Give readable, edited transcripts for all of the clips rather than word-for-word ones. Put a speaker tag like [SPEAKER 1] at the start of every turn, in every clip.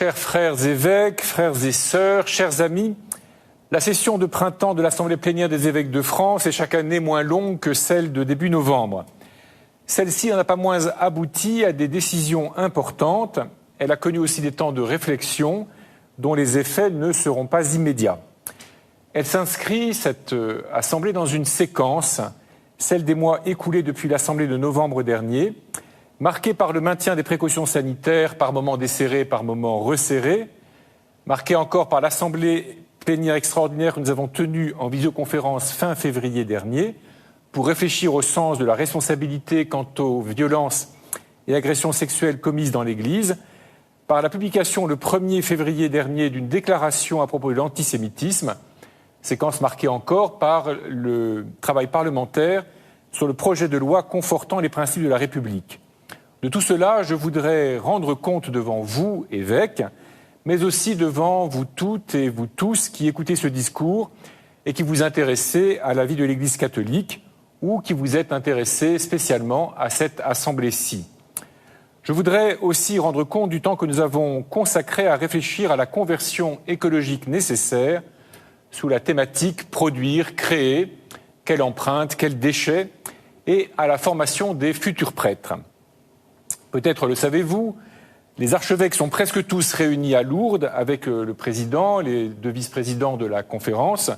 [SPEAKER 1] Chers frères évêques, frères et sœurs, chers amis, la session de printemps de l'Assemblée plénière des évêques de France est chaque année moins longue que celle de début novembre. Celle-ci n'en a pas moins abouti à des décisions importantes. Elle a connu aussi des temps de réflexion dont les effets ne seront pas immédiats. Elle s'inscrit, cette Assemblée, dans une séquence, celle des mois écoulés depuis l'Assemblée de novembre dernier, marquée par le maintien des précautions sanitaires, par moments desserrés, par moments resserrés, marquée encore par l'Assemblée plénière extraordinaire que nous avons tenue en visioconférence fin février dernier, pour réfléchir au sens de la responsabilité quant aux violences et agressions sexuelles commises dans l'Église, par la publication le 1er février dernier d'une déclaration à propos de l'antisémitisme, séquence marquée encore par le travail parlementaire sur le projet de loi confortant les principes de la République. De tout cela, je voudrais rendre compte devant vous, évêques, mais aussi devant vous toutes et vous tous qui écoutez ce discours et qui vous intéressez à la vie de l'Église catholique ou qui vous êtes intéressés spécialement à cette assemblée-ci. Je voudrais aussi rendre compte du temps que nous avons consacré à réfléchir à la conversion écologique nécessaire sous la thématique « Produire, créer, quelle empreinte, quels déchets » et à la formation des futurs prêtres. Peut-être le savez-vous, les archevêques sont presque tous réunis à Lourdes avec le président, les 2 vice-présidents de la conférence,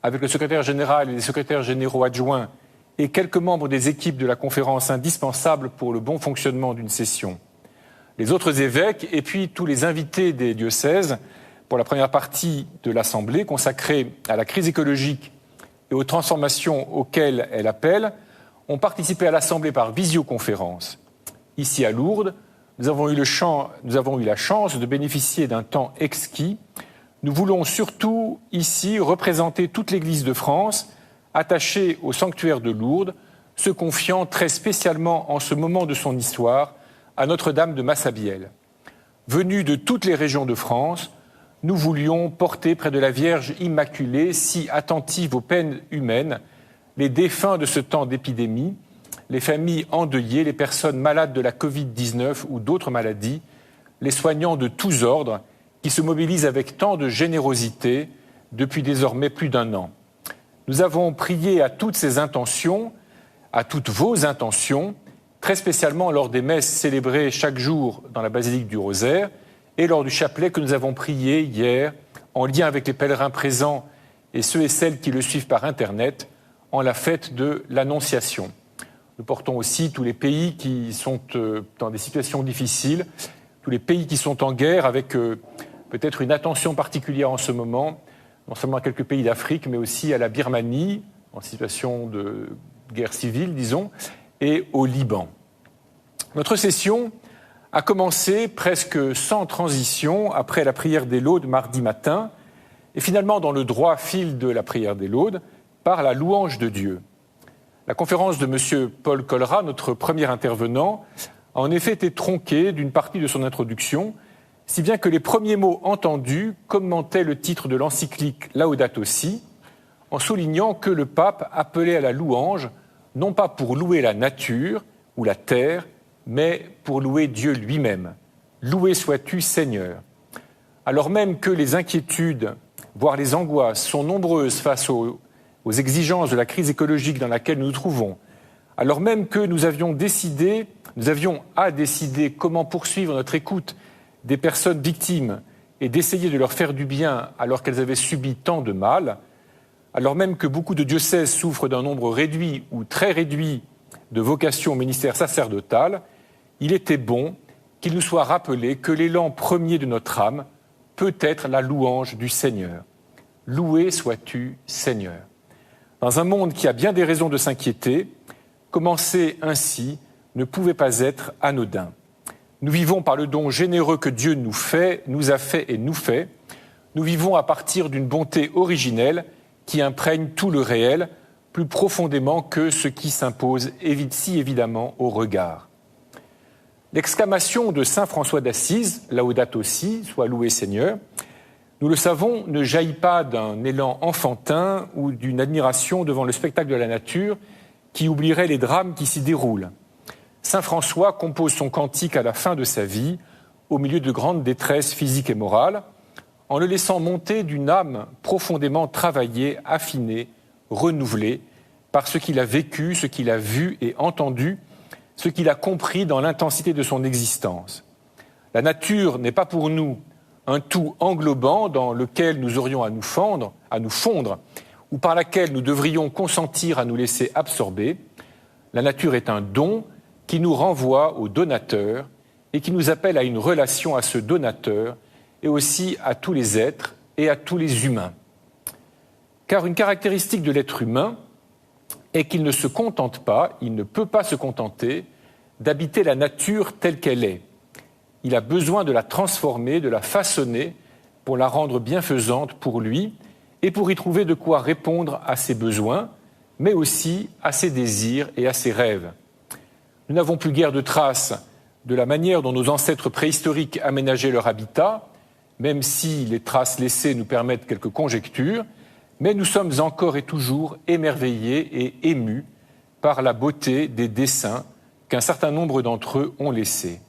[SPEAKER 1] avec le secrétaire général et les secrétaires généraux adjoints et quelques membres des équipes de la conférence indispensables pour le bon fonctionnement d'une session. Les autres évêques et puis tous les invités des diocèses pour la première partie de l'Assemblée consacrée à la crise écologique et aux transformations auxquelles elle appelle ont participé à l'Assemblée par visioconférence. Ici à Lourdes, nous avons eu la chance de bénéficier d'un temps exquis. Nous voulons surtout ici représenter toute l'Église de France, attachée au sanctuaire de Lourdes, se confiant très spécialement en ce moment de son histoire à Notre-Dame de Massabielle. Venus de toutes les régions de France, nous voulions porter près de la Vierge Immaculée, si attentive aux peines humaines, les défunts de ce temps d'épidémie, les familles endeuillées, les personnes malades de la Covid-19 ou d'autres maladies, les soignants de tous ordres qui se mobilisent avec tant de générosité depuis désormais plus d'1 an. Nous avons prié à toutes ces intentions, à toutes vos intentions, très spécialement lors des messes célébrées chaque jour dans la basilique du Rosaire et lors du chapelet que nous avons prié hier en lien avec les pèlerins présents et ceux et celles qui le suivent par Internet en la fête de l'Annonciation. Nous portons aussi tous les pays qui sont dans des situations difficiles, tous les pays qui sont en guerre, avec peut-être une attention particulière en ce moment, non seulement à quelques pays d'Afrique, mais aussi à la Birmanie, en situation de guerre civile, disons, et au Liban. Notre session a commencé presque sans transition après la prière des laudes mardi matin, et finalement dans le droit fil de la prière des laudes, par la louange de Dieu. La conférence de M. Paul Colrat, notre premier intervenant, a en effet été tronquée d'une partie de son introduction, si bien que les premiers mots entendus commentaient le titre de l'encyclique Laudato Si, en soulignant que le pape appelait à la louange, non pas pour louer la nature ou la terre, mais pour louer Dieu lui-même. Loué sois-tu, Seigneur. Alors même que les inquiétudes, voire les angoisses, sont nombreuses face aux exigences de la crise écologique dans laquelle nous nous trouvons, alors même que nous avions à décider comment poursuivre notre écoute des personnes victimes et d'essayer de leur faire du bien alors qu'elles avaient subi tant de mal, alors même que beaucoup de diocèses souffrent d'un nombre réduit ou très réduit de vocations au ministère sacerdotal, il était bon qu'il nous soit rappelé que l'élan premier de notre âme peut être la louange du Seigneur. Loué sois-tu, Seigneur. Dans un monde qui a bien des raisons de s'inquiéter, commencer ainsi ne pouvait pas être anodin. Nous vivons par le don généreux que Dieu nous a fait et nous fait. Nous vivons à partir d'une bonté originelle qui imprègne tout le réel, plus profondément que ce qui s'impose si évidemment au regard. L'exclamation de saint François d'Assise, Laudato Si, soit loué Seigneur, nous le savons, ne jaillit pas d'un élan enfantin ou d'une admiration devant le spectacle de la nature qui oublierait les drames qui s'y déroulent. Saint François compose son cantique à la fin de sa vie, « au milieu de grandes détresses physiques et morales, en le laissant monter d'une âme profondément travaillée, affinée, renouvelée, par ce qu'il a vécu, ce qu'il a vu et entendu, ce qu'il a compris dans l'intensité de son existence. La nature n'est pas pour nous un tout englobant dans lequel nous aurions à nous fondre, ou par laquelle nous devrions consentir à nous laisser absorber. La nature est un don qui nous renvoie au donateur et qui nous appelle à une relation à ce donateur et aussi à tous les êtres et à tous les humains. Car une caractéristique de l'être humain est qu'il ne se contente pas, il ne peut pas se contenter d'habiter la nature telle qu'elle est. Il a besoin de la transformer, de la façonner pour la rendre bienfaisante pour lui et pour y trouver de quoi répondre à ses besoins, mais aussi à ses désirs et à ses rêves. Nous n'avons plus guère de traces de la manière dont nos ancêtres préhistoriques aménageaient leur habitat, même si les traces laissées nous permettent quelques conjectures, mais nous sommes encore et toujours émerveillés et émus par la beauté des dessins qu'un certain nombre d'entre eux ont laissés.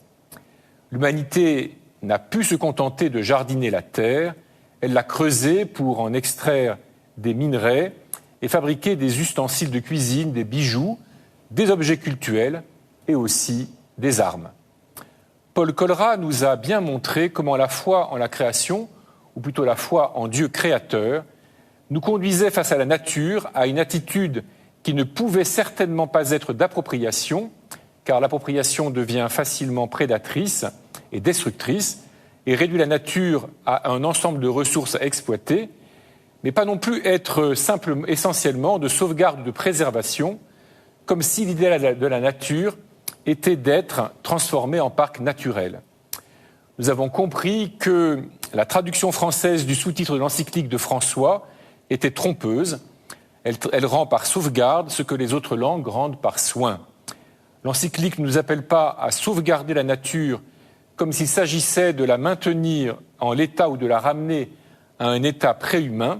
[SPEAKER 1] L'humanité n'a pu se contenter de jardiner la terre, elle l'a creusée pour en extraire des minerais et fabriquer des ustensiles de cuisine, des bijoux, des objets cultuels et aussi des armes. Paul Colrat nous a bien montré comment la foi en la création, ou plutôt la foi en Dieu créateur, nous conduisait face à la nature à une attitude qui ne pouvait certainement pas être d'appropriation, car l'appropriation devient facilement prédatrice et destructrice et réduit la nature à un ensemble de ressources à exploiter, mais pas non plus être simplement, essentiellement de sauvegarde ou de préservation, comme si l'idéal de la nature était d'être transformée en parc naturel. Nous avons compris que la traduction française du sous-titre de l'encyclique de François était trompeuse. Elle rend par sauvegarde ce que les autres langues rendent par soin. L'encyclique ne nous appelle pas à sauvegarder la nature comme s'il s'agissait de la maintenir en l'état ou de la ramener à un état préhumain.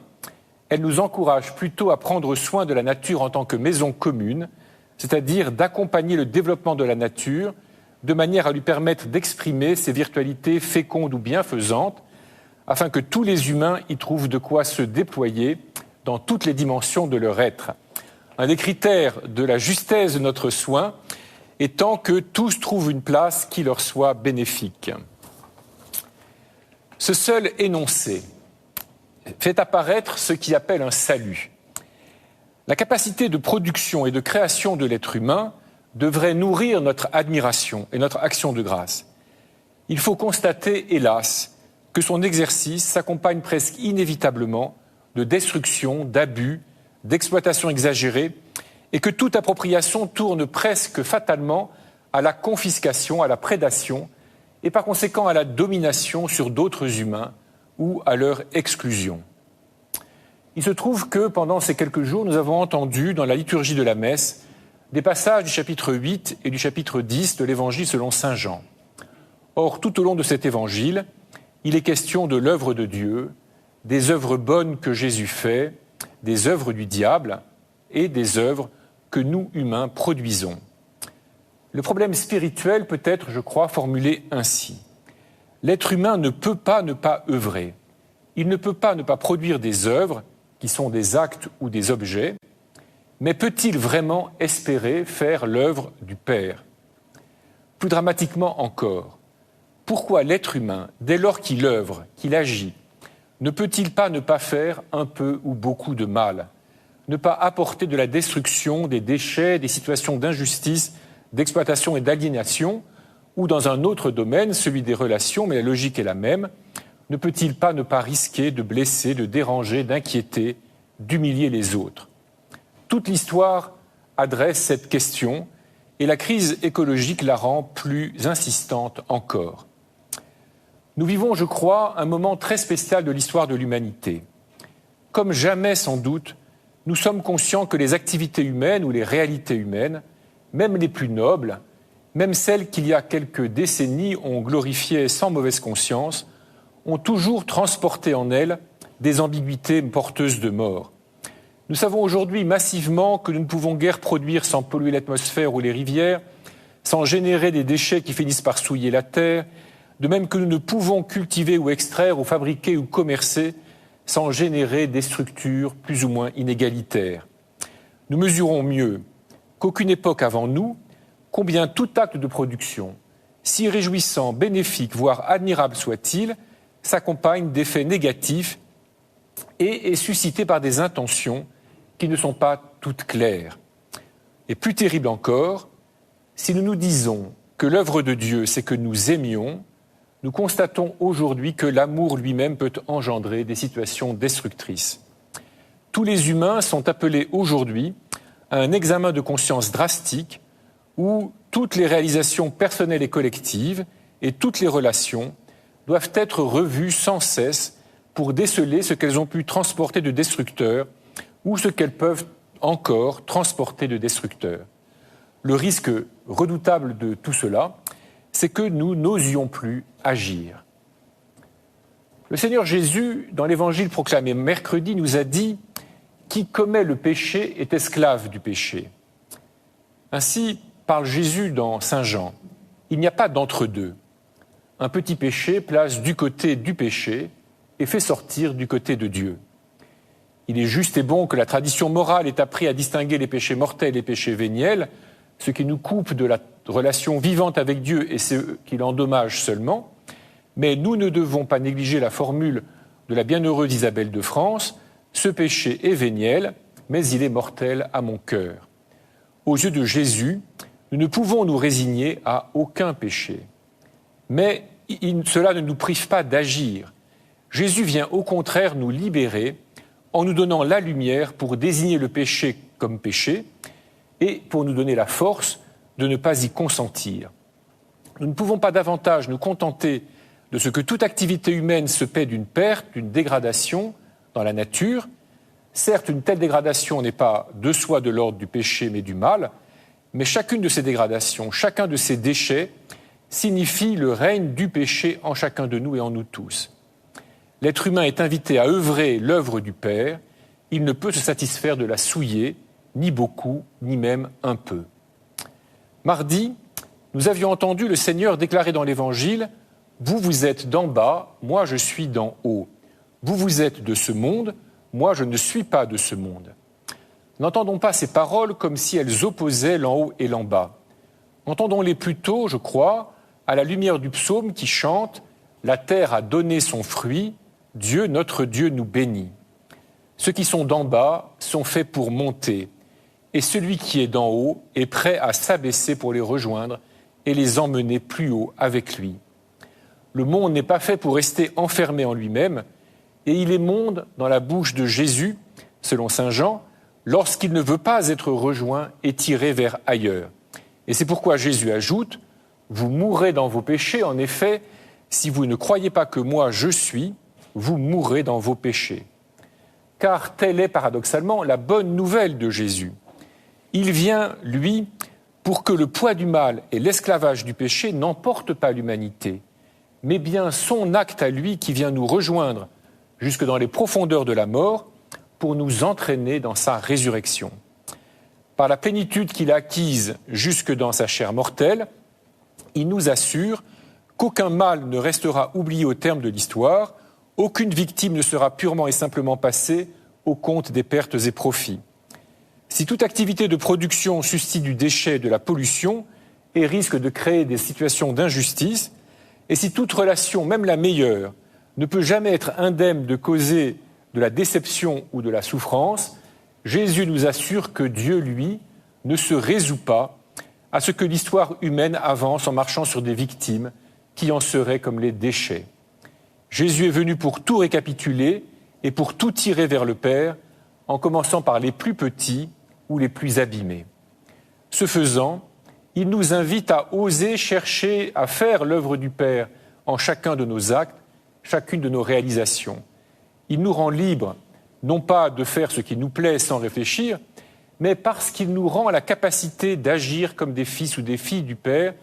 [SPEAKER 1] Elle nous encourage plutôt à prendre soin de la nature en tant que maison commune, c'est-à-dire d'accompagner le développement de la nature de manière à lui permettre d'exprimer ses virtualités fécondes ou bienfaisantes, afin que tous les humains y trouvent de quoi se déployer dans toutes les dimensions de leur être. Un des critères de la justesse de notre soin étant que tous trouvent une place qui leur soit bénéfique. Ce seul énoncé fait apparaître ce qui appelle un salut. La capacité de production et de création de l'être humain devrait nourrir notre admiration et notre action de grâce. Il faut constater, hélas, que son exercice s'accompagne presque inévitablement de destruction, d'abus, d'exploitation exagérée, et que toute appropriation tourne presque fatalement à la confiscation, à la prédation, et par conséquent à la domination sur d'autres humains ou à leur exclusion. Il se trouve que pendant ces quelques jours, nous avons entendu dans la liturgie de la messe des passages du chapitre 8 et du chapitre 10 de l'Évangile selon saint Jean. Or, tout au long de cet Évangile, il est question de l'œuvre de Dieu, des œuvres bonnes que Jésus fait, des œuvres du diable et des œuvres que nous, humains, produisons. Le problème spirituel peut être, je crois, formulé ainsi. L'être humain ne peut pas ne pas œuvrer. Il ne peut pas ne pas produire des œuvres qui sont des actes ou des objets, mais peut-il vraiment espérer faire l'œuvre du Père ? Plus dramatiquement encore, pourquoi l'être humain, dès lors qu'il œuvre, qu'il agit, ne peut-il pas ne pas faire un peu ou beaucoup de mal ? Ne pas apporter de la destruction, des déchets, des situations d'injustice, d'exploitation et d'aliénation, ou dans un autre domaine, celui des relations, mais la logique est la même, ne peut-il pas ne pas risquer de blesser, de déranger, d'inquiéter, d'humilier les autres ? Toute l'histoire adresse cette question et la crise écologique la rend plus insistante encore. Nous vivons, je crois, un moment très spécial de l'histoire de l'humanité. Comme jamais sans doute, nous sommes conscients que les activités humaines ou les réalités humaines, même les plus nobles, même celles qu'il y a quelques décennies on glorifiait sans mauvaise conscience, ont toujours transporté en elles des ambiguïtés porteuses de mort. Nous savons aujourd'hui massivement que nous ne pouvons guère produire sans polluer l'atmosphère ou les rivières, sans générer des déchets qui finissent par souiller la terre, de même que nous ne pouvons cultiver ou extraire ou fabriquer ou commercer sans générer des structures plus ou moins inégalitaires. Nous mesurons mieux qu'aucune époque avant nous combien tout acte de production, si réjouissant, bénéfique, voire admirable soit-il, s'accompagne d'effets négatifs et est suscité par des intentions qui ne sont pas toutes claires. Et plus terrible encore, si nous nous disons que l'œuvre de Dieu, c'est que nous aimions, nous constatons aujourd'hui que l'amour lui-même peut engendrer des situations destructrices. Tous les humains sont appelés aujourd'hui à un examen de conscience drastique où toutes les réalisations personnelles et collectives et toutes les relations doivent être revues sans cesse pour déceler ce qu'elles ont pu transporter de destructeur ou ce qu'elles peuvent encore transporter de destructeur. Le risque redoutable de tout cela, c'est que nous n'osions plus agir. Le Seigneur Jésus, dans l'évangile proclamé mercredi, nous a dit « Qui commet le péché est esclave du péché ». Ainsi parle Jésus dans Saint Jean. Il n'y a pas d'entre-deux. Un petit péché place du côté du péché et fait sortir du côté de Dieu. Il est juste et bon que la tradition morale ait appris à distinguer les péchés mortels et les péchés véniels, ce qui nous coupe de la relation vivante avec Dieu et ce qui l'endommage seulement. Mais nous ne devons pas négliger la formule de la bienheureuse Isabelle de France « Ce péché est véniel, mais il est mortel à mon cœur ». Aux yeux de Jésus, nous ne pouvons nous résigner à aucun péché. Mais cela ne nous prive pas d'agir. Jésus vient au contraire nous libérer en nous donnant la lumière pour désigner le péché comme péché et pour nous donner la force de ne pas y consentir. Nous ne pouvons pas davantage nous contenter de ce que toute activité humaine se paie d'une perte, d'une dégradation dans la nature. Certes, une telle dégradation n'est pas de soi de l'ordre du péché mais du mal, mais chacune de ces dégradations, chacun de ces déchets signifie le règne du péché en chacun de nous et en nous tous. L'être humain est invité à œuvrer l'œuvre du Père, il ne peut se satisfaire de la souiller, ni beaucoup, ni même un peu. Mardi, nous avions entendu le Seigneur déclarer dans l'Évangile « Vous, vous êtes d'en bas, moi je suis d'en haut. Vous, vous êtes de ce monde, moi je ne suis pas de ce monde. » N'entendons pas ces paroles comme si elles opposaient l'en haut et l'en bas. Entendons-les plutôt, je crois, à la lumière du psaume qui chante « La terre a donné son fruit, Dieu, notre Dieu, nous bénit. » Ceux qui sont d'en bas sont faits pour monter, et celui qui est d'en haut est prêt à s'abaisser pour les rejoindre et les emmener plus haut avec lui. Le monde n'est pas fait pour rester enfermé en lui-même, et il est monde dans la bouche de Jésus, selon saint Jean, lorsqu'il ne veut pas être rejoint et tiré vers ailleurs. Et c'est pourquoi Jésus ajoute « Vous mourrez dans vos péchés, en effet, si vous ne croyez pas que moi je suis, vous mourrez dans vos péchés. » Car telle est paradoxalement la bonne nouvelle de Jésus. Il vient, lui, pour que le poids du mal et l'esclavage du péché n'emportent pas l'humanité, mais bien son acte à lui qui vient nous rejoindre jusque dans les profondeurs de la mort pour nous entraîner dans sa résurrection. Par la plénitude qu'il a acquise jusque dans sa chair mortelle, il nous assure qu'aucun mal ne restera oublié au terme de l'histoire, aucune victime ne sera purement et simplement passée au compte des pertes et profits. Si toute activité de production suscite du déchet, de la pollution, et risque de créer des situations d'injustice, et si toute relation, même la meilleure, ne peut jamais être indemne de causer de la déception ou de la souffrance, Jésus nous assure que Dieu, lui, ne se résout pas à ce que l'histoire humaine avance en marchant sur des victimes qui en seraient comme les déchets. Jésus est venu pour tout récapituler et pour tout tirer vers le Père, en commençant par les plus petits ou les plus abîmés. Ce faisant, il nous invite à oser chercher à faire l'œuvre du Père en chacun de nos actes, chacune de nos réalisations. Il nous rend libres, non pas de faire ce qui nous plaît sans réfléchir, mais parce qu'il nous rend la capacité d'agir comme des fils ou des filles du Père,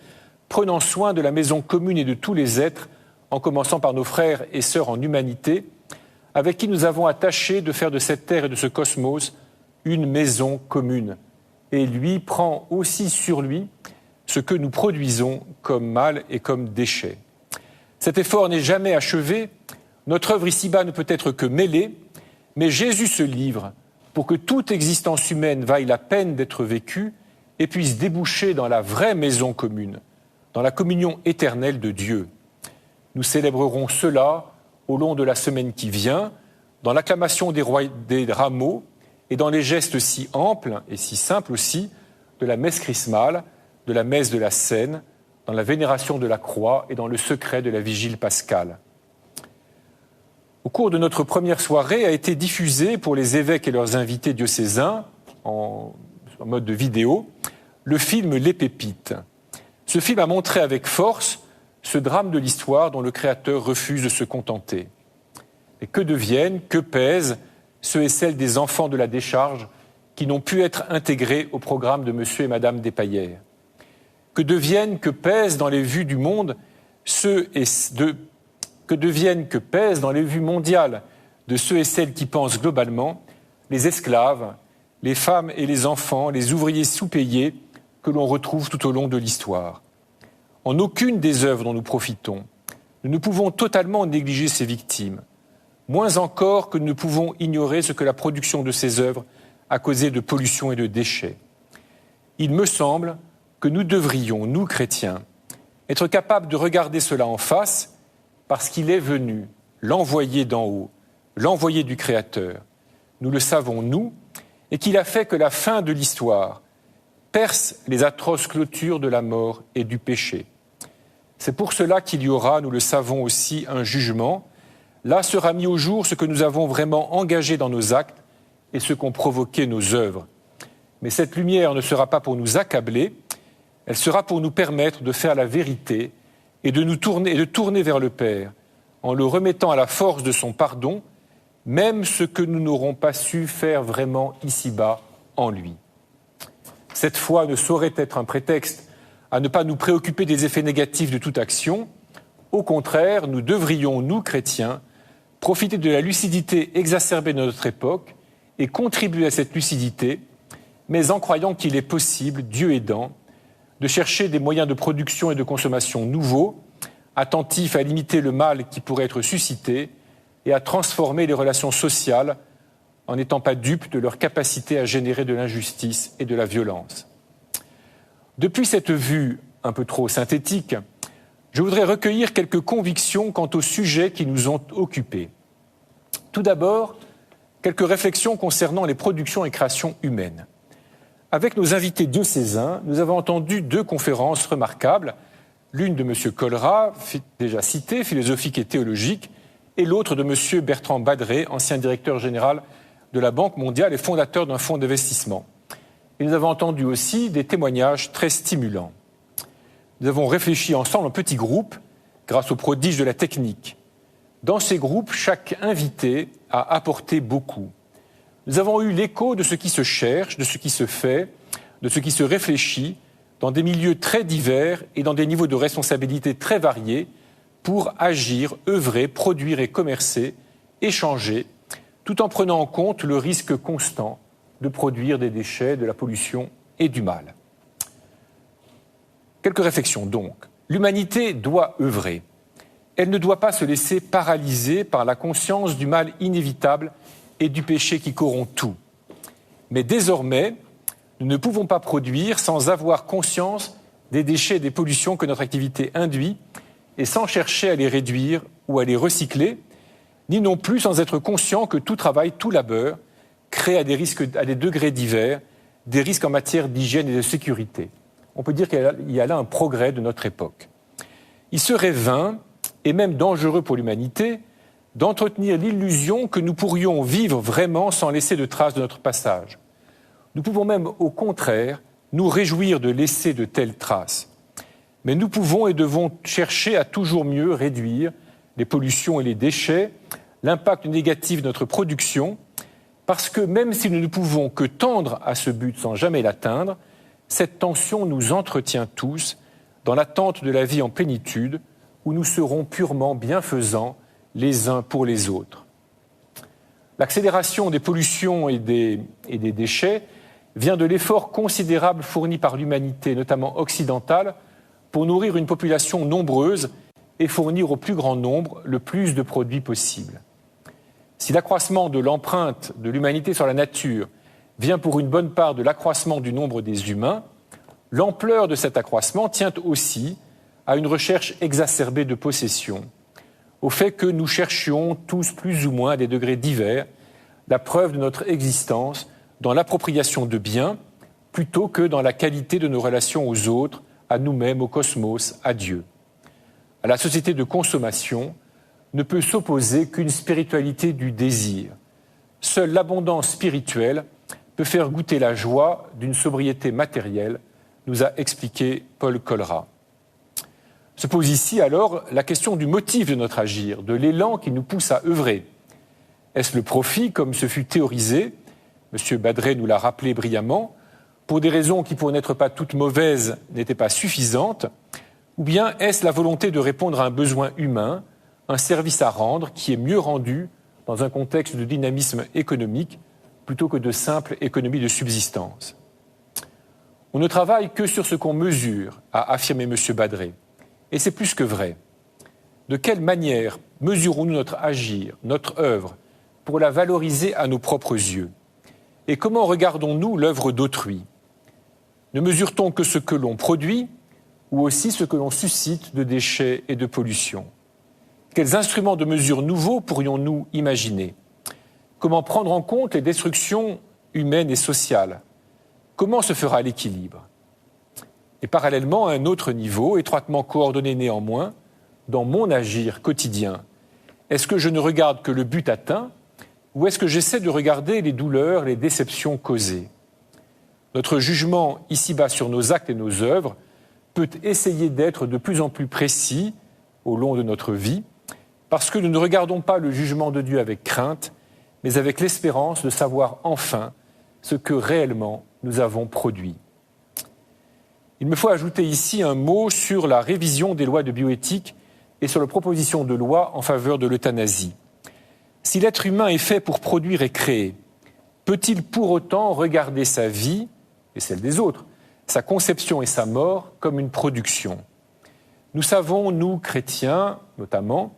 [SPEAKER 1] prenant soin de la maison commune et de tous les êtres, en commençant par nos frères et sœurs en humanité, avec qui nous avons attaché de faire de cette terre et de ce cosmos une maison commune. Et lui prend aussi sur lui ce que nous produisons comme mal et comme déchets. Cet effort n'est jamais achevé, notre œuvre ici-bas ne peut être que mêlée, mais Jésus se livre pour que toute existence humaine vaille la peine d'être vécue et puisse déboucher dans la vraie maison commune, dans la communion éternelle de Dieu. Nous célébrerons cela au long de la semaine qui vient, dans l'acclamation des rameaux et dans les gestes si amples et si simples aussi de la messe chrismale, de la messe de la Seine, dans la vénération de la croix et dans le secret de la vigile pascale. Au cours de notre première soirée a été diffusé pour les évêques et leurs invités diocésains, en mode de vidéo, le film Les Pépites. Ce film a montré avec force ce drame de l'histoire dont le Créateur refuse de se contenter. Et que deviennent, que pèsent ceux et celles des enfants de la décharge qui n'ont pu être intégrés au programme de monsieur et madame Despaillères? Que deviennent, que pèsent dans les vues du monde que deviennent, que pèsent dans les vues mondiales de ceux et celles qui pensent globalement les esclaves, les femmes et les enfants, les ouvriers sous-payés que l'on retrouve tout au long de l'histoire. En aucune des œuvres dont nous profitons, nous ne pouvons totalement négliger ces victimes, moins encore que nous ne pouvons ignorer ce que la production de ces œuvres a causé de pollution et de déchets. Il me semble que nous devrions, nous chrétiens, être capables de regarder cela en face parce qu'il est venu, l'envoyé d'en haut, l'envoyé du Créateur. Nous le savons, nous, et qu'il a fait que la fin de l'histoire perce les atroces clôtures de la mort et du péché. C'est pour cela qu'il y aura, nous le savons aussi, un jugement. Là sera mis au jour ce que nous avons vraiment engagé dans nos actes et ce qu'ont provoqué nos œuvres. Mais cette lumière ne sera pas pour nous accabler, elle sera pour nous permettre de faire la vérité et de tourner vers le Père, en le remettant à la force de son pardon, même ce que nous n'aurons pas su faire vraiment ici-bas en lui. Cette foi ne saurait être un prétexte à ne pas nous préoccuper des effets négatifs de toute action. Au contraire, nous devrions, nous chrétiens, profiter de la lucidité exacerbée de notre époque et contribuer à cette lucidité, mais en croyant qu'il est possible, Dieu aidant, de chercher des moyens de production et de consommation nouveaux, attentifs à limiter le mal qui pourrait être suscité et à transformer les relations sociales en n'étant pas dupes de leur capacité à générer de l'injustice et de la violence. Depuis cette vue un peu trop synthétique, je voudrais recueillir quelques convictions quant aux sujets qui nous ont occupés. Tout d'abord, quelques réflexions concernant les productions et créations humaines. Avec nos invités diocésains, nous avons entendu deux conférences remarquables, l'une de M. Colrat, déjà cité, philosophique et théologique, et l'autre de M. Bertrand Badré, ancien directeur général de la Banque mondiale et fondateur d'un fonds d'investissement. Et nous avons entendu aussi des témoignages très stimulants. Nous avons réfléchi ensemble en petits groupes, grâce aux prodiges de la technique. Dans ces groupes, chaque invité a apporté beaucoup. Nous avons eu l'écho de ce qui se cherche, de ce qui se fait, de ce qui se réfléchit, dans des milieux très divers et dans des niveaux de responsabilité très variés, pour agir, œuvrer, produire et commercer, échanger, tout en prenant en compte le risque constant de produire des déchets, de la pollution et du mal. Quelques réflexions donc. L'humanité doit œuvrer. Elle ne doit pas se laisser paralyser par la conscience du mal inévitable et du péché qui corrompt tout. Mais désormais, nous ne pouvons pas produire sans avoir conscience des déchets et des pollutions que notre activité induit et sans chercher à les réduire ou à les recycler, ni non plus sans être conscient que tout travail, tout labeur, crée à des risques, à des degrés divers, des risques en matière d'hygiène et de sécurité. On peut dire qu'il y a là un progrès de notre époque. Il serait vain, et même dangereux pour l'humanité, d'entretenir l'illusion que nous pourrions vivre vraiment sans laisser de traces de notre passage. Nous pouvons même, au contraire, nous réjouir de laisser de telles traces. Mais nous pouvons et devons chercher à toujours mieux réduire les pollutions et les déchets, l'impact négatif de notre production, parce que même si nous ne pouvons que tendre à ce but sans jamais l'atteindre, cette tension nous entretient tous dans l'attente de la vie en plénitude, où nous serons purement bienfaisants les uns pour les autres. L'accélération des pollutions et des déchets vient de l'effort considérable fourni par l'humanité, notamment occidentale, pour nourrir une population nombreuse et fournir au plus grand nombre le plus de produits possible. Si l'accroissement de l'empreinte de l'humanité sur la nature vient pour une bonne part de l'accroissement du nombre des humains, l'ampleur de cet accroissement tient aussi à une recherche exacerbée de possession, au fait que nous cherchions tous plus ou moins à des degrés divers la preuve de notre existence dans l'appropriation de biens plutôt que dans la qualité de nos relations aux autres, à nous-mêmes, au cosmos, à Dieu. À la société de consommation ne peut s'opposer qu'une spiritualité du désir. Seule l'abondance spirituelle peut faire goûter la joie d'une sobriété matérielle, nous a expliqué Paul Colrat. Se pose ici alors la question du motif de notre agir, de l'élan qui nous pousse à œuvrer. Est-ce le profit, comme ce fut théorisé, M. Badré nous l'a rappelé brillamment, pour des raisons qui, pour n'être pas toutes mauvaises, n'étaient pas suffisantes, ou bien est-ce la volonté de répondre à un besoin humain, un service à rendre qui est mieux rendu dans un contexte de dynamisme économique plutôt que de simple économie de subsistance? On ne travaille que sur ce qu'on mesure, a affirmé M. Badré. Et c'est plus que vrai. De quelle manière mesurons-nous notre agir, notre œuvre, pour la valoriser à nos propres yeux? Et comment regardons-nous l'œuvre d'autrui? Ne mesure-t-on que ce que l'on produit ou aussi ce que l'on suscite de déchets et de pollution? Quels instruments de mesure nouveaux pourrions-nous imaginer? Comment prendre en compte les destructions humaines et sociales? Comment se fera l'équilibre? Et parallèlement, à un autre niveau, étroitement coordonné néanmoins, dans mon agir quotidien, est-ce que je ne regarde que le but atteint ou est-ce que j'essaie de regarder les douleurs, les déceptions causées? Notre jugement ici-bas sur nos actes et nos œuvres peut essayer d'être de plus en plus précis au long de notre vie parce que nous ne regardons pas le jugement de Dieu avec crainte, mais avec l'espérance de savoir enfin ce que réellement nous avons produit. Il me faut ajouter ici un mot sur la révision des lois de bioéthique et sur la proposition de loi en faveur de l'euthanasie. Si l'être humain est fait pour produire et créer, peut-il pour autant regarder sa vie et celle des autres, sa conception et sa mort comme une production? Nous savons, nous, chrétiens notamment,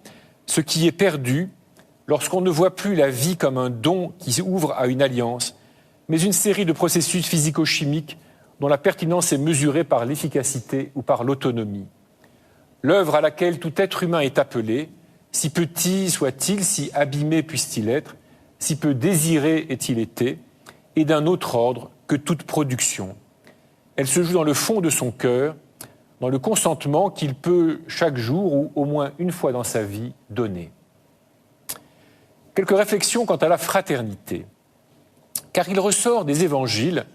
[SPEAKER 1] ce qui est perdu lorsqu'on ne voit plus la vie comme un don qui ouvre à une alliance, mais une série de processus physico-chimiques dont la pertinence est mesurée par l'efficacité ou par l'autonomie. L'œuvre à laquelle tout être humain est appelé, si petit soit-il, si abîmé puisse-t-il être, si peu désiré est-il été, est d'un autre ordre que toute production. Elle se joue dans le fond de son cœur, dans le consentement qu'il peut chaque jour ou au moins une fois dans sa vie donner. Quelques réflexions quant à la fraternité. Car il ressort des évangiles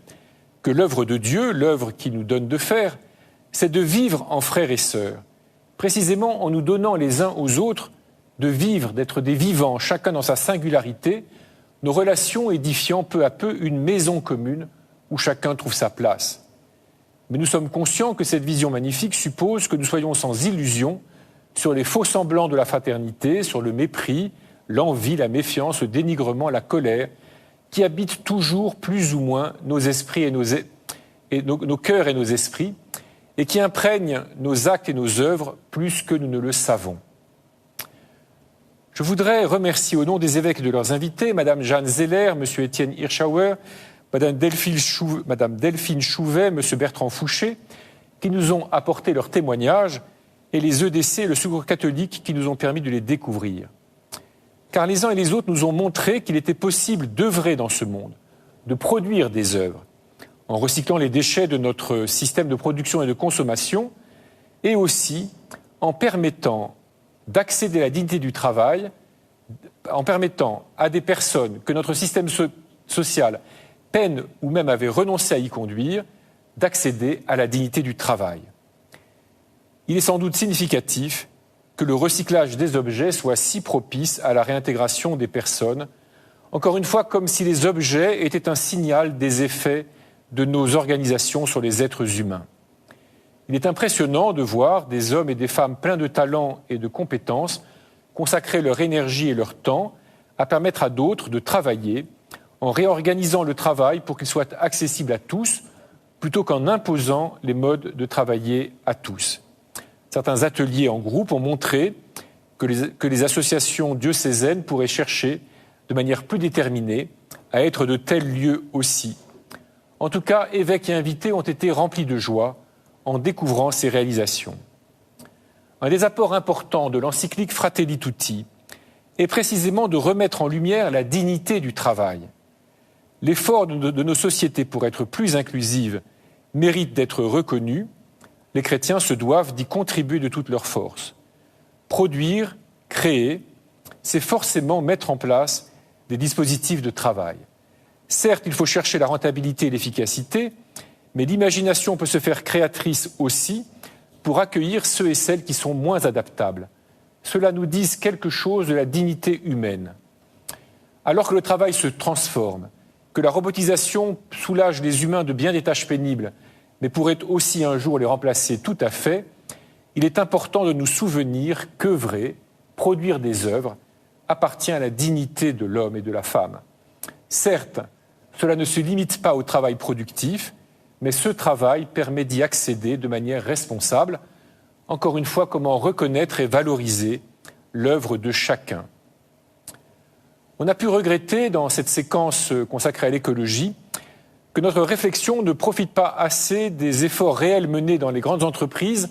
[SPEAKER 1] que l'œuvre de Dieu, l'œuvre qu'il nous donne de faire, c'est de vivre en frères et sœurs, précisément en nous donnant les uns aux autres de vivre, d'être des vivants, chacun dans sa singularité, nos relations édifiant peu à peu une maison commune où chacun trouve sa place. Mais nous sommes conscients que cette vision magnifique suppose que nous soyons sans illusion sur les faux semblants de la fraternité, sur le mépris, l'envie, la méfiance, le dénigrement, la colère, qui habitent toujours plus ou moins nos esprits et nos cœurs et nos esprits, et qui imprègnent nos actes et nos œuvres plus que nous ne le savons. Je voudrais remercier au nom des évêques et de leurs invités, Madame Jeanne Zeller, Monsieur Étienne Hirschauer, Madame Delphine Chouvet, Monsieur Bertrand Fouché, qui nous ont apporté leurs témoignages, et les EDC et le Secours catholique qui nous ont permis de les découvrir. Car les uns et les autres nous ont montré qu'il était possible d'œuvrer dans ce monde, de produire des œuvres, en recyclant les déchets de notre système de production et de consommation, et aussi en permettant d'accéder à la dignité du travail, en permettant à des personnes que notre système social peine ou même avait renoncé à y conduire, d'accéder à la dignité du travail. Il est sans doute significatif que le recyclage des objets soit si propice à la réintégration des personnes, encore une fois comme si les objets étaient un signal des effets de nos organisations sur les êtres humains. Il est impressionnant de voir des hommes et des femmes pleins de talents et de compétences consacrer leur énergie et leur temps à permettre à d'autres de travailler en réorganisant le travail pour qu'il soit accessible à tous plutôt qu'en imposant les modes de travailler à tous. Certains ateliers en groupe ont montré que les associations diocésaines pourraient chercher de manière plus déterminée à être de tels lieux aussi. En tout cas, évêques et invités ont été remplis de joie en découvrant ces réalisations. Un des apports importants de l'encyclique Fratelli Tutti est précisément de remettre en lumière la dignité du travail. L'effort de nos sociétés pour être plus inclusives mérite d'être reconnu. Les chrétiens se doivent d'y contribuer de toute leur force. Produire, créer, c'est forcément mettre en place des dispositifs de travail. Certes, il faut chercher la rentabilité et l'efficacité, mais l'imagination peut se faire créatrice aussi pour accueillir ceux et celles qui sont moins adaptables. Cela nous dit quelque chose de la dignité humaine. Alors que le travail se transforme, que la robotisation soulage les humains de bien des tâches pénibles, mais pourrait aussi un jour les remplacer tout à fait, il est important de nous souvenir qu'œuvrer, produire des œuvres, appartient à la dignité de l'homme et de la femme. Certes, cela ne se limite pas au travail productif, mais ce travail permet d'y accéder de manière responsable. Encore une fois, comment reconnaître et valoriser l'œuvre de chacun. On a pu regretter, dans cette séquence consacrée à l'écologie, que notre réflexion ne profite pas assez des efforts réels menés dans les grandes entreprises,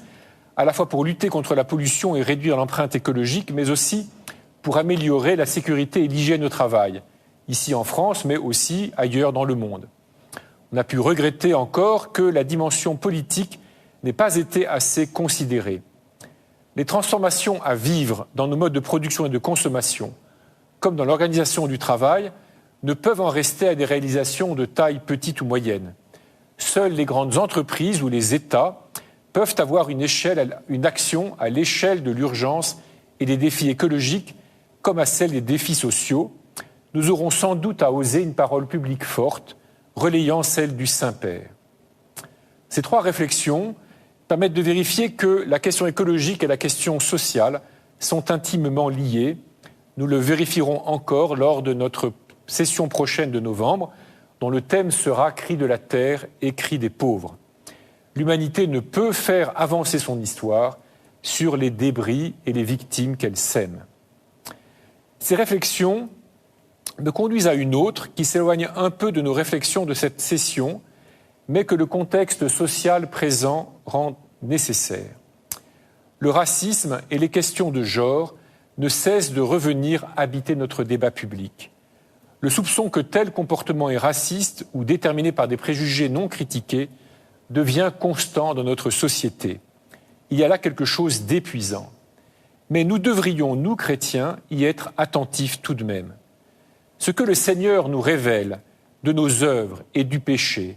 [SPEAKER 1] à la fois pour lutter contre la pollution et réduire l'empreinte écologique, mais aussi pour améliorer la sécurité et l'hygiène au travail, ici en France, mais aussi ailleurs dans le monde. On a pu regretter encore que la dimension politique n'ait pas été assez considérée. Les transformations à vivre dans nos modes de production et de consommation, comme dans l'organisation du travail, ne peuvent en rester à des réalisations de taille petite ou moyenne. Seules les grandes entreprises ou les États peuvent avoir une action à l'échelle de l'urgence et des défis écologiques comme à celle des défis sociaux. Nous aurons sans doute à oser une parole publique forte, relayant celle du Saint-Père. Ces trois réflexions permettent de vérifier que la question écologique et la question sociale sont intimement liées. Nous le vérifierons encore lors de notre session prochaine de novembre, dont le thème sera « Cri de la terre et cri des pauvres ». L'humanité ne peut faire avancer son histoire sur les débris et les victimes qu'elle sème. Ces réflexions me conduisent à une autre qui s'éloigne un peu de nos réflexions de cette session, mais que le contexte social présent rend nécessaire. Le racisme et les questions de genre ne cessent de revenir habiter notre débat public. Le soupçon que tel comportement est raciste ou déterminé par des préjugés non critiqués devient constant dans notre société. Il y a là quelque chose d'épuisant. Mais nous devrions, nous chrétiens, y être attentifs tout de même. Ce que le Seigneur nous révèle de nos œuvres et du péché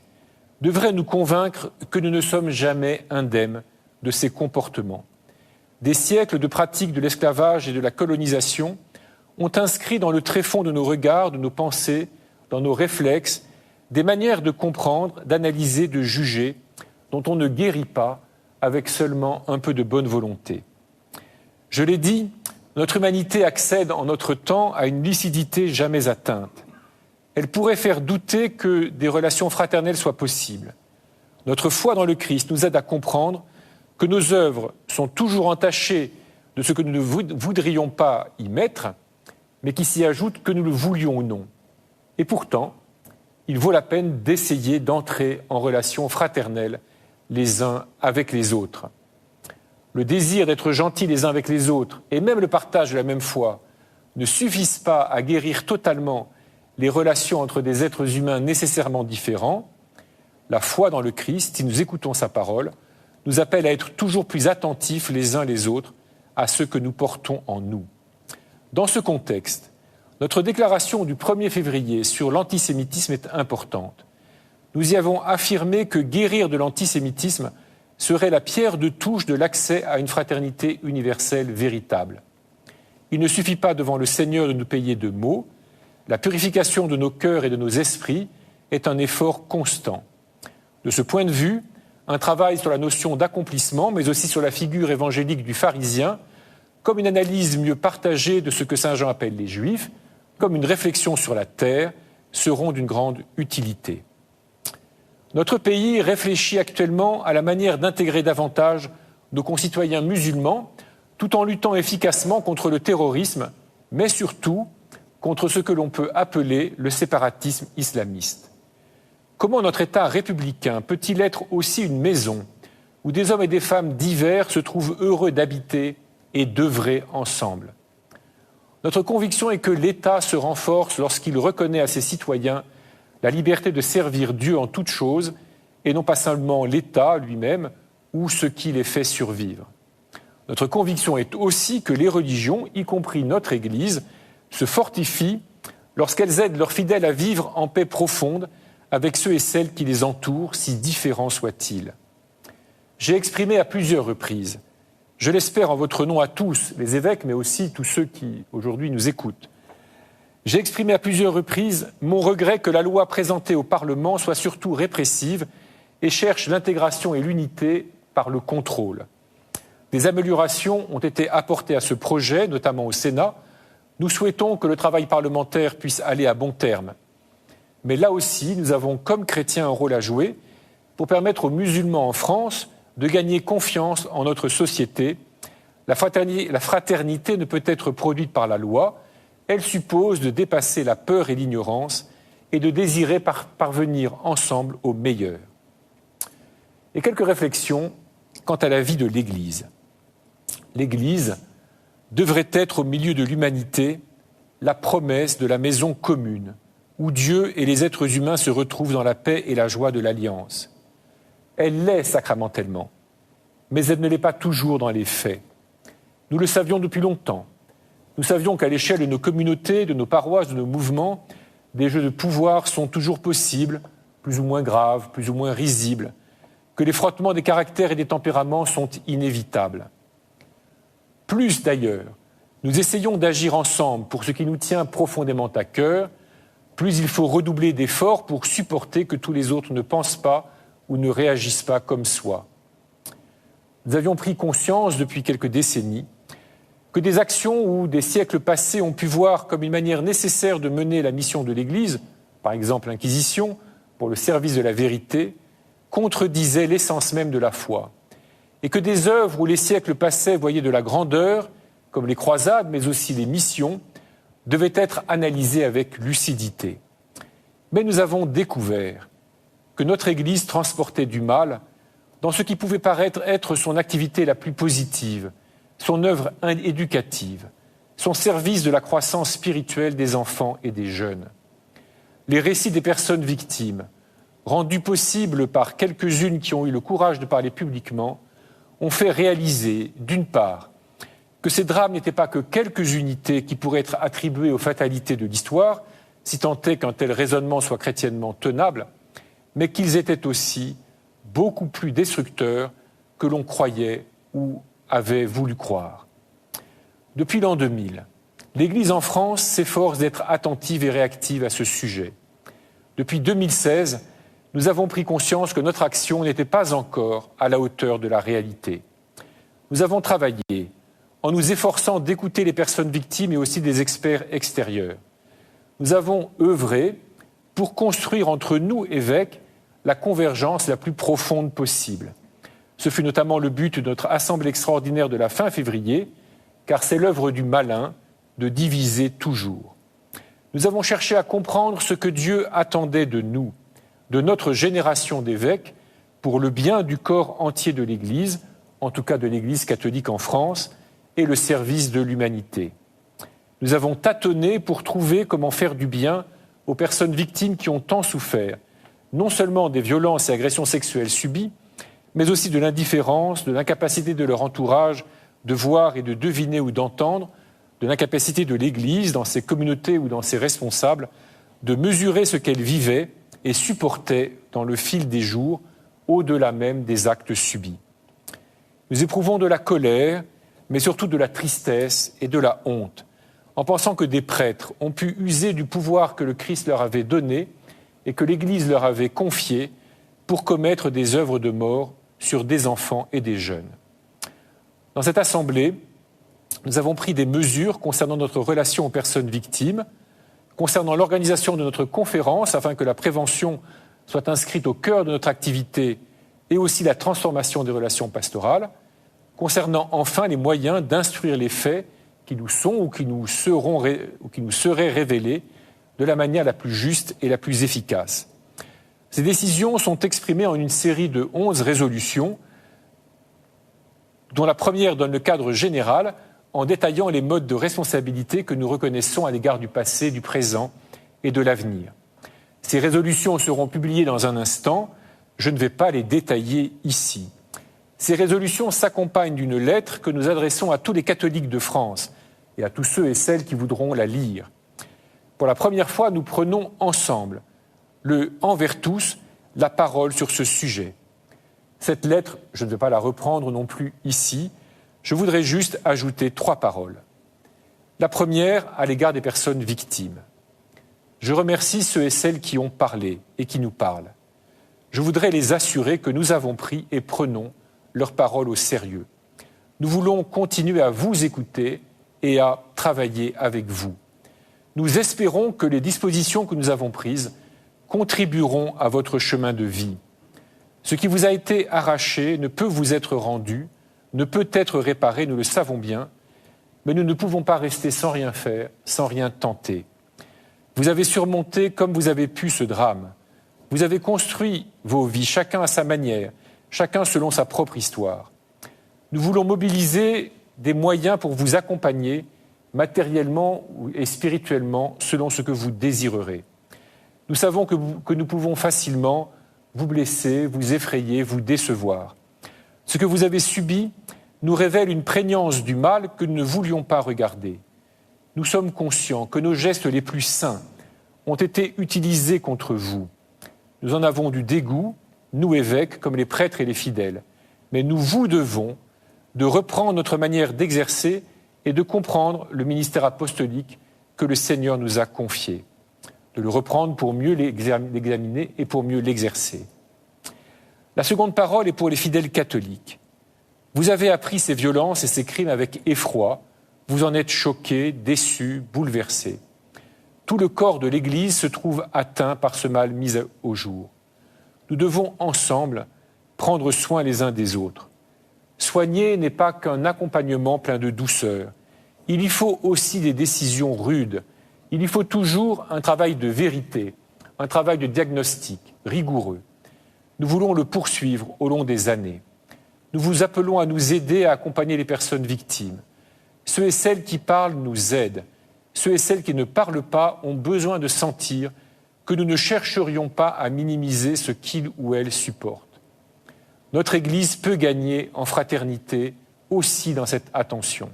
[SPEAKER 1] devrait nous convaincre que nous ne sommes jamais indemnes de ces comportements. Des siècles de pratique de l'esclavage et de la colonisation ont inscrit dans le tréfonds de nos regards, de nos pensées, dans nos réflexes, des manières de comprendre, d'analyser, de juger, dont on ne guérit pas avec seulement un peu de bonne volonté. Je l'ai dit, notre humanité accède en notre temps à une lucidité jamais atteinte. Elle pourrait faire douter que des relations fraternelles soient possibles. Notre foi dans le Christ nous aide à comprendre que nos œuvres sont toujours entachées de ce que nous ne voudrions pas y mettre, mais qui s'y ajoutent que nous le voulions ou non. Et pourtant, il vaut la peine d'essayer d'entrer en relation fraternelle les uns avec les autres. Le désir d'être gentils les uns avec les autres, et même le partage de la même foi, ne suffisent pas à guérir totalement les relations entre des êtres humains nécessairement différents. La foi dans le Christ, si nous écoutons sa parole, nous appelle à être toujours plus attentifs les uns les autres à ce que nous portons en nous. Dans ce contexte, notre déclaration du 1er février sur l'antisémitisme est importante. Nous y avons affirmé que guérir de l'antisémitisme serait la pierre de touche de l'accès à une fraternité universelle véritable. Il ne suffit pas devant le Seigneur de nous payer de mots. La purification de nos cœurs et de nos esprits est un effort constant. De ce point de vue, un travail sur la notion d'accomplissement, mais aussi sur la figure évangélique du pharisien, comme une analyse mieux partagée de ce que saint Jean appelle les Juifs, comme une réflexion sur la terre, seront d'une grande utilité. Notre pays réfléchit actuellement à la manière d'intégrer davantage nos concitoyens musulmans, tout en luttant efficacement contre le terrorisme, mais surtout contre ce que l'on peut appeler le séparatisme islamiste. Comment notre État républicain peut-il être aussi une maison où des hommes et des femmes divers se trouvent heureux d'habiter et d'œuvrer ensemble? Notre conviction est que l'État se renforce lorsqu'il reconnaît à ses citoyens la liberté de servir Dieu en toutes choses, et non pas seulement l'État lui-même ou ce qui les fait survivre. Notre conviction est aussi que les religions, y compris notre Église, se fortifient lorsqu'elles aident leurs fidèles à vivre en paix profonde avec ceux et celles qui les entourent, si différents soient-ils. J'ai exprimé à plusieurs reprises, je l'espère en votre nom à tous, les évêques, mais aussi tous ceux qui aujourd'hui nous écoutent, j'ai exprimé à plusieurs reprises mon regret que la loi présentée au Parlement soit surtout répressive et cherche l'intégration et l'unité par le contrôle. Des améliorations ont été apportées à ce projet, notamment au Sénat. Nous souhaitons que le travail parlementaire puisse aller à bon terme. Mais là aussi, nous avons, comme chrétiens, un rôle à jouer pour permettre aux musulmans en France de gagner confiance en notre société. La fraternité ne peut être produite par la loi. Elle suppose de dépasser la peur et l'ignorance et de désirer parvenir ensemble au meilleur. Et quelques réflexions quant à la vie de l'Église. L'Église devrait être au milieu de l'humanité la promesse de la maison commune, où Dieu et les êtres humains se retrouvent dans la paix et la joie de l'alliance. Elle l'est sacramentellement, mais elle ne l'est pas toujours dans les faits. Nous le savions depuis longtemps. Nous savions qu'à l'échelle de nos communautés, de nos paroisses, de nos mouvements, des jeux de pouvoir sont toujours possibles, plus ou moins graves, plus ou moins risibles, que les frottements des caractères et des tempéraments sont inévitables. Plus d'ailleurs, nous essayons d'agir ensemble pour ce qui nous tient profondément à cœur, plus il faut redoubler d'efforts pour supporter que tous les autres ne pensent pas ou ne réagissent pas comme soi. Nous avions pris conscience depuis quelques décennies que des actions où des siècles passés ont pu voir comme une manière nécessaire de mener la mission de l'Église, par exemple l'Inquisition, pour le service de la vérité, contredisaient l'essence même de la foi. Et que des œuvres où les siècles passés voyaient de la grandeur, comme les croisades, mais aussi les missions, devaient être analysées avec lucidité. Mais nous avons découvert que notre Église transportait du mal dans ce qui pouvait paraître être son activité la plus positive, son œuvre éducative, son service de la croissance spirituelle des enfants et des jeunes. Les récits des personnes victimes, rendus possibles par quelques-unes qui ont eu le courage de parler publiquement, ont fait réaliser, d'une part, que ces drames n'étaient pas que quelques unités qui pourraient être attribuées aux fatalités de l'histoire, si tant est qu'un tel raisonnement soit chrétiennement tenable, mais qu'ils étaient aussi beaucoup plus destructeurs que l'on croyait ou avait voulu croire. Depuis l'an 2000, l'Église en France s'efforce d'être attentive et réactive à ce sujet. Depuis 2016, nous avons pris conscience que notre action n'était pas encore à la hauteur de la réalité. Nous avons travaillé en nous efforçant d'écouter les personnes victimes et aussi des experts extérieurs. Nous avons œuvré pour construire entre nous, évêques, la convergence la plus profonde possible. Ce fut notamment le but de notre assemblée extraordinaire de la fin février, car c'est l'œuvre du malin de diviser toujours. Nous avons cherché à comprendre ce que Dieu attendait de nous, de notre génération d'évêques, pour le bien du corps entier de l'Église, en tout cas de l'Église catholique en France, et le service de l'humanité. Nous avons tâtonné pour trouver comment faire du bien aux personnes victimes qui ont tant souffert, non seulement des violences et agressions sexuelles subies, mais aussi de l'indifférence, de l'incapacité de leur entourage de voir et de deviner ou d'entendre, de l'incapacité de l'Église, dans ses communautés ou dans ses responsables, de mesurer ce qu'elle vivait et supportait dans le fil des jours, au-delà même des actes subis. Nous éprouvons de la colère, mais surtout de la tristesse et de la honte, en pensant que des prêtres ont pu user du pouvoir que le Christ leur avait donné et que l'Église leur avait confié pour commettre des œuvres de mort sur des enfants et des jeunes. Dans cette assemblée, nous avons pris des mesures concernant notre relation aux personnes victimes, concernant l'organisation de notre conférence afin que la prévention soit inscrite au cœur de notre activité et aussi la transformation des relations pastorales, concernant enfin les moyens d'instruire les faits qui nous sont ou qui nous seraient révélés de la manière la plus juste et la plus efficace. Ces décisions sont exprimées en une série de 11 résolutions, dont la première donne le cadre général en détaillant les modes de responsabilité que nous reconnaissons à l'égard du passé, du présent et de l'avenir. Ces résolutions seront publiées dans un instant, je ne vais pas les détailler ici. Ces résolutions s'accompagnent d'une lettre que nous adressons à tous les catholiques de France et à tous ceux et celles qui voudront la lire. Pour la première fois, nous prenons ensemble, envers tous, la parole sur ce sujet. Cette lettre, je ne vais pas la reprendre non plus ici, je voudrais juste ajouter 3 paroles. La première, à l'égard des personnes victimes. Je remercie ceux et celles qui ont parlé et qui nous parlent. Je voudrais les assurer que nous avons pris et prenons leurs paroles au sérieux. Nous voulons continuer à vous écouter et à travailler avec vous. Nous espérons que les dispositions que nous avons prises contribueront à votre chemin de vie. Ce qui vous a été arraché ne peut vous être rendu, ne peut être réparé, nous le savons bien, mais nous ne pouvons pas rester sans rien faire, sans rien tenter. Vous avez surmonté comme vous avez pu ce drame. Vous avez construit vos vies, chacun à sa manière, chacun selon sa propre histoire. Nous voulons mobiliser des moyens pour vous accompagner matériellement et spirituellement selon ce que vous désirerez. Nous savons que nous pouvons facilement vous blesser, vous effrayer, vous décevoir. Ce que vous avez subi nous révèle une prégnance du mal que nous ne voulions pas regarder. Nous sommes conscients que nos gestes les plus saints ont été utilisés contre vous. Nous en avons du dégoût, nous évêques, comme les prêtres et les fidèles. Mais nous vous devons de reprendre notre manière d'exercer et de comprendre le ministère apostolique que le Seigneur nous a confié. De le reprendre pour mieux l'examiner et pour mieux l'exercer. La seconde parole est pour les fidèles catholiques. Vous avez appris ces violences et ces crimes avec effroi. Vous en êtes choqués, déçus, bouleversés. Tout le corps de l'Église se trouve atteint par ce mal mis au jour. Nous devons ensemble prendre soin les uns des autres. Soigner n'est pas qu'un accompagnement plein de douceur. Il y faut aussi des décisions rudes. Il y faut toujours un travail de vérité, un travail de diagnostic rigoureux. Nous voulons le poursuivre au long des années. Nous vous appelons à nous aider à accompagner les personnes victimes. Ceux et celles qui parlent nous aident. Ceux et celles qui ne parlent pas ont besoin de sentir que nous ne chercherions pas à minimiser ce qu'ils ou elles supportent. Notre Église peut gagner en fraternité aussi dans cette attention.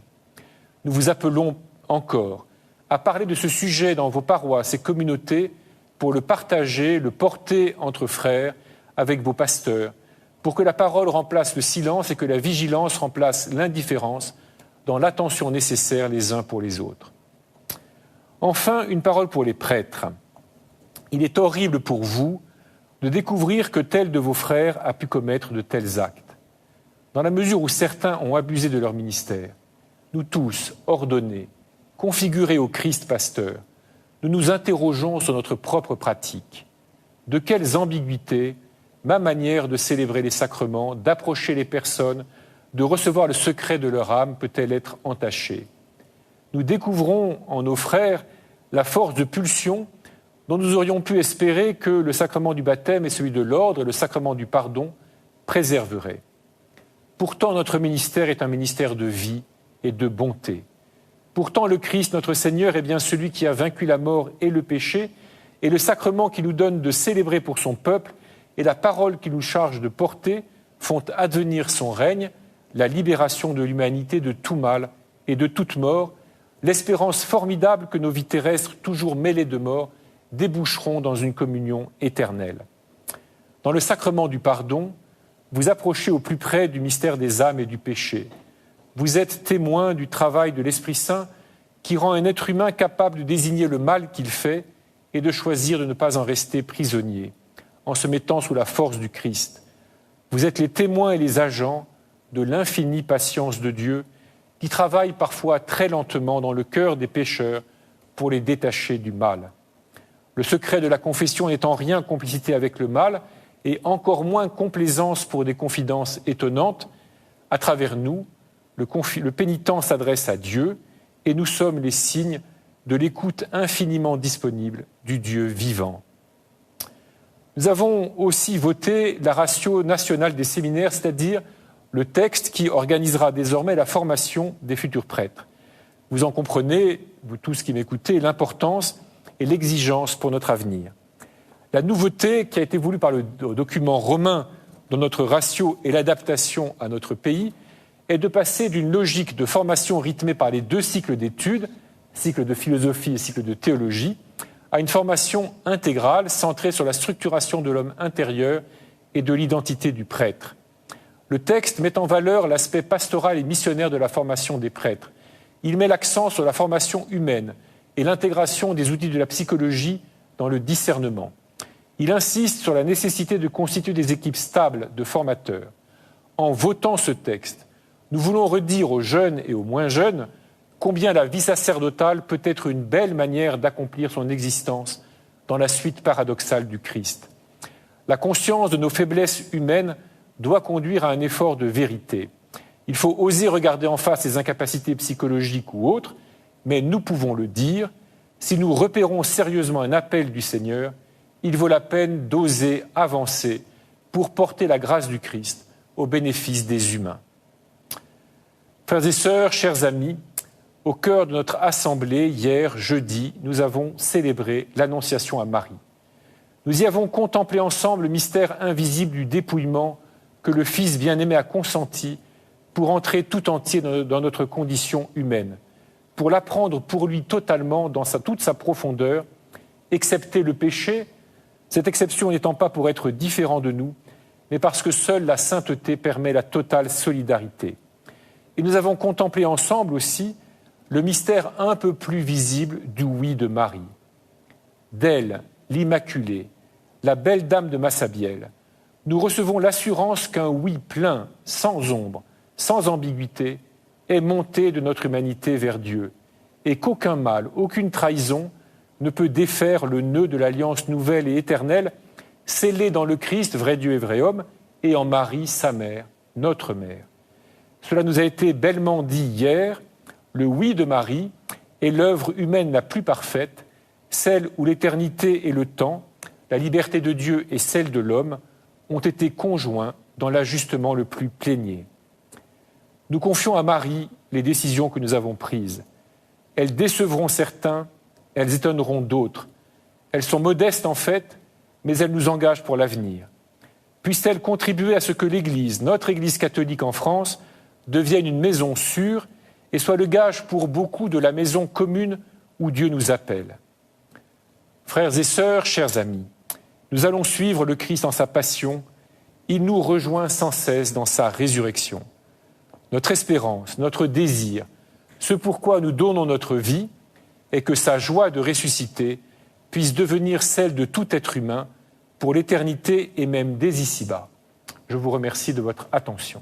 [SPEAKER 1] Nous vous appelons encore à parler de ce sujet dans vos paroisses et communautés pour le partager, le porter entre frères avec vos pasteurs, pour que la parole remplace le silence et que la vigilance remplace l'indifférence dans l'attention nécessaire les uns pour les autres. Enfin, une parole pour les prêtres. Il est horrible pour vous de découvrir que tel de vos frères a pu commettre de tels actes. Dans la mesure où certains ont abusé de leur ministère, nous tous, ordonnés, configurés au Christ pasteur, nous nous interrogeons sur notre propre pratique. De quelles ambiguïtés ma manière de célébrer les sacrements, d'approcher les personnes, de recevoir le secret de leur âme peut-elle être entachée? Nous découvrons en nos frères la force de pulsion dont nous aurions pu espérer que le sacrement du baptême et celui de l'ordre et le sacrement du pardon préserveraient. Pourtant, notre ministère est un ministère de vie et de bonté. Pourtant, le Christ, notre Seigneur, est bien celui qui a vaincu la mort et le péché, et le sacrement qui nous donne de célébrer pour son peuple et la parole qui nous charge de porter font advenir son règne, la libération de l'humanité de tout mal et de toute mort, l'espérance formidable que nos vies terrestres, toujours mêlées de mort, déboucheront dans une communion éternelle. Dans le sacrement du pardon, vous approchez au plus près du mystère des âmes et du péché. Vous êtes témoin du travail de l'Esprit Saint qui rend un être humain capable de désigner le mal qu'il fait et de choisir de ne pas en rester prisonnier, en se mettant sous la force du Christ. Vous êtes les témoins et les agents de l'infinie patience de Dieu qui travaille parfois très lentement dans le cœur des pécheurs pour les détacher du mal. Le secret de la confession n'est en rien complicité avec le mal et encore moins complaisance pour des confidences étonnantes. À travers nous, le pénitent s'adresse à Dieu et nous sommes les signes de l'écoute infiniment disponible du Dieu vivant. Nous avons aussi voté la ratio nationale des séminaires, c'est-à-dire le texte qui organisera désormais la formation des futurs prêtres. Vous en comprenez, vous tous qui m'écoutez, l'importance et l'exigence pour notre avenir. La nouveauté qui a été voulue par le document romain dans notre ratio et l'adaptation à notre pays est de passer d'une logique de formation rythmée par les 2 cycles d'études, cycle de philosophie et cycle de théologie, à une formation intégrale centrée sur la structuration de l'homme intérieur et de l'identité du prêtre. Le texte met en valeur l'aspect pastoral et missionnaire de la formation des prêtres. Il met l'accent sur la formation humaine et l'intégration des outils de la psychologie dans le discernement. Il insiste sur la nécessité de constituer des équipes stables de formateurs. En votant ce texte, nous voulons redire aux jeunes et aux moins jeunes combien la vie sacerdotale peut être une belle manière d'accomplir son existence dans la suite paradoxale du Christ. La conscience de nos faiblesses humaines doit conduire à un effort de vérité. Il faut oser regarder en face ses incapacités psychologiques ou autres, mais nous pouvons le dire, si nous repérons sérieusement un appel du Seigneur, il vaut la peine d'oser avancer pour porter la grâce du Christ au bénéfice des humains. Frères et sœurs, chers amis, au cœur de notre assemblée, hier, jeudi, nous avons célébré l'Annonciation à Marie. Nous y avons contemplé ensemble le mystère invisible du dépouillement que le Fils bien-aimé a consenti pour entrer tout entier dans notre condition humaine, pour l'apprendre pour lui totalement dans toute sa profondeur, excepté le péché, cette exception n'étant pas pour être différent de nous, mais parce que seule la sainteté permet la totale solidarité. Et nous avons contemplé ensemble aussi le mystère un peu plus visible du oui de Marie. D'elle, l'Immaculée, la belle dame de Massabielle, nous recevons l'assurance qu'un oui plein, sans ombre, sans ambiguïté, est monté de notre humanité vers Dieu, et qu'aucun mal, aucune trahison ne peut défaire le nœud de l'alliance nouvelle et éternelle, scellée dans le Christ, vrai Dieu et vrai homme, et en Marie, sa mère, notre mère. Cela nous a été bellement dit hier, le oui de Marie est l'œuvre humaine la plus parfaite, celle où l'éternité et le temps, la liberté de Dieu et celle de l'homme, ont été conjoints dans l'ajustement le plus plénier. Nous confions à Marie les décisions que nous avons prises. Elles décevront certains, elles étonneront d'autres. Elles sont modestes en fait, mais elles nous engagent pour l'avenir. Puissent-elles contribuer à ce que l'Église, notre Église catholique en France, devienne une maison sûre et soit le gage pour beaucoup de la maison commune où Dieu nous appelle. Frères et sœurs, chers amis, nous allons suivre le Christ en sa passion. Il nous rejoint sans cesse dans sa résurrection. Notre espérance, notre désir, ce pourquoi nous donnons notre vie, est que sa joie de ressusciter puisse devenir celle de tout être humain pour l'éternité et même dès ici-bas. Je vous remercie de votre attention.